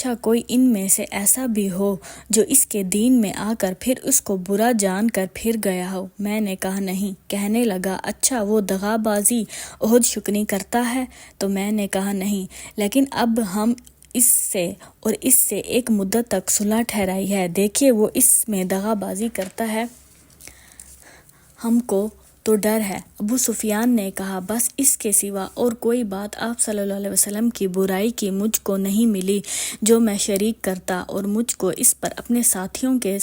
اچھا کوئی ان میں سے ایسا بھی ہو جو اس کے دین میں آ کر پھر اس کو برا جان کر پھر گیا ہو؟ میں نے کہا نہیں۔ کہنے لگا اچھا وہ دغا بازی عہد شکنی کرتا ہے؟ تو میں نے کہا نہیں، لیکن اب ہم اس سے ایک مدت تک صلح ٹھہرائی ہے، دیکھیے وہ اس میں دغا بازی کرتا ہے، ہم کو تو ڈر ہے۔ ابو سفیان نے کہا بس اس کے سوا اور کوئی بات آپ صلی اللہ علیہ وسلم کی برائی کی مجھ کو نہیں ملی جو میں شریک کرتا اور مجھ کو اس پر اپنے ساتھیوں کے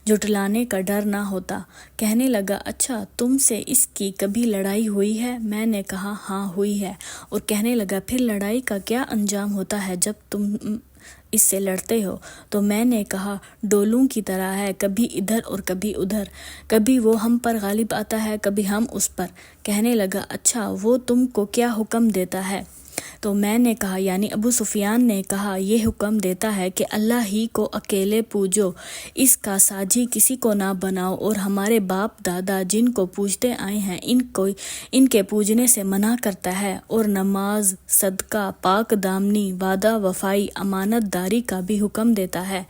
جھٹلانے کا ڈر نہ ہوتا۔ کہنے لگا اچھا تم سے اس کی کبھی لڑائی ہوئی ہے؟ میں نے کہا ہاں ہوئی ہے۔ اور کہنے لگا پھر لڑائی کا کیا انجام ہوتا ہے جب تم اس سے لڑتے ہو؟ تو میں نے کہا ڈولوں کی طرح ہے، کبھی ادھر اور کبھی ادھر، کبھی وہ ہم پر غالب آتا ہے کبھی ہم اس پر۔ کہنے لگا اچھا وہ تم کو کیا حکم دیتا ہے؟ تو میں نے کہا یعنی ابو سفیان نے کہا یہ حکم دیتا ہے کہ اللہ ہی کو اکیلے پوجو، اس کا ساجی کسی کو نہ بناؤ، اور ہمارے باپ دادا جن کو پوجتے آئے ہیں ان کے پوجنے سے منع کرتا ہے، اور نماز، صدقہ، پاک دامنی، وعدہ وفائی، امانت داری کا بھی حکم دیتا ہے۔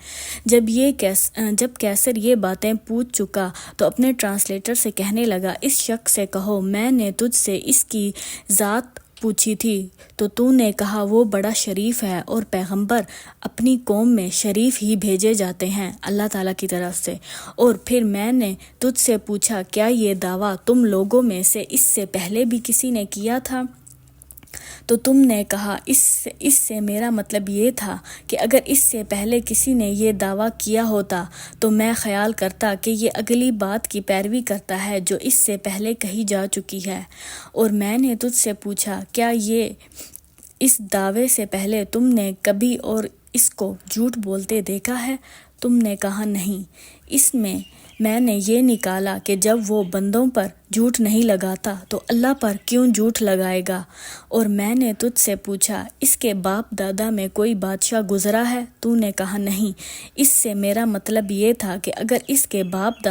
جب کیسر یہ باتیں پوچھ چکا تو اپنے ٹرانسلیٹر سے کہنے لگا اس شخص سے کہو میں نے تجھ سے اس کی ذات پوچھی تھی تو نے کہا وہ بڑا شریف ہے، اور پیغمبر اپنی قوم میں شریف ہی بھیجے جاتے ہیں اللہ تعالیٰ کی طرف سے۔ اور پھر میں نے تجھ سے پوچھا کیا یہ دعویٰ تم لوگوں میں سے اس سے پہلے بھی کسی نے کیا تھا؟ تو تم نے کہا اس سے میرا مطلب یہ تھا کہ اگر اس سے پہلے کسی نے یہ دعویٰ کیا ہوتا تو میں خیال کرتا کہ یہ اگلی بات کی پیروی کرتا ہے جو اس سے پہلے کہی جا چکی ہے۔ اور میں نے تجھ سے پوچھا کیا اس دعوے سے پہلے تم نے کبھی اور اس کو جھوٹ بولتے دیکھا ہے؟ تم نے کہا نہیں۔ اس میں نے یہ نکالا کہ جب وہ بندوں پر جھوٹ نہیں لگاتا تو اللہ پر کیوں جھوٹ لگائے گا؟ اور میں نے تجھ سے پوچھا اس کے باپ دادا میں کوئی بادشاہ گزرا ہے؟ تو نے کہا نہیں۔ اس سے میرا مطلب یہ تھا کہ اگر اس کے باپ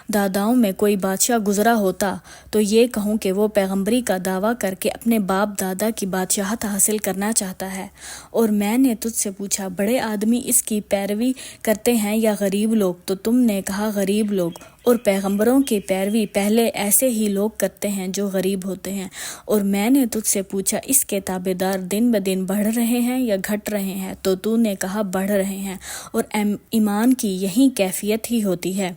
داداؤں میں کوئی بادشاہ گزرا ہوتا تو یہ کہوں کہ وہ پیغمبری کا دعویٰ کر کے اپنے باپ دادا کی بادشاہت حاصل کرنا چاہتا ہے۔ اور میں نے تجھ سے پوچھا بڑے آدمی اس کی پیروی کرتے ہیں یا غریب لوگ؟ تو تم نے کہا غریب لوگ، اور پیغمبروں کی پیروی پہلے ایسے ہی لوگ کرتے ہیں جو غریب ہوتے ہیں۔ اور میں نے تجھ سے پوچھا اس کے تابعدار دن بدن بڑھ رہے ہیں یا گھٹ رہے ہیں؟ تو نے کہا بڑھ رہے ہیں، اور ایمان کی یہی کیفیت ہی ہوتی ہے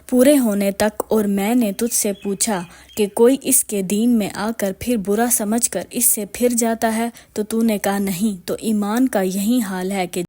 پورے ہونے تک۔ اور میں نے تجھ سے پوچھا کہ کوئی اس کے دین میں آ کر پھر برا سمجھ کر اس سے پھر جاتا ہے؟ تو نے کہا نہیں۔ تو ایمان کا یہی حال ہے کہ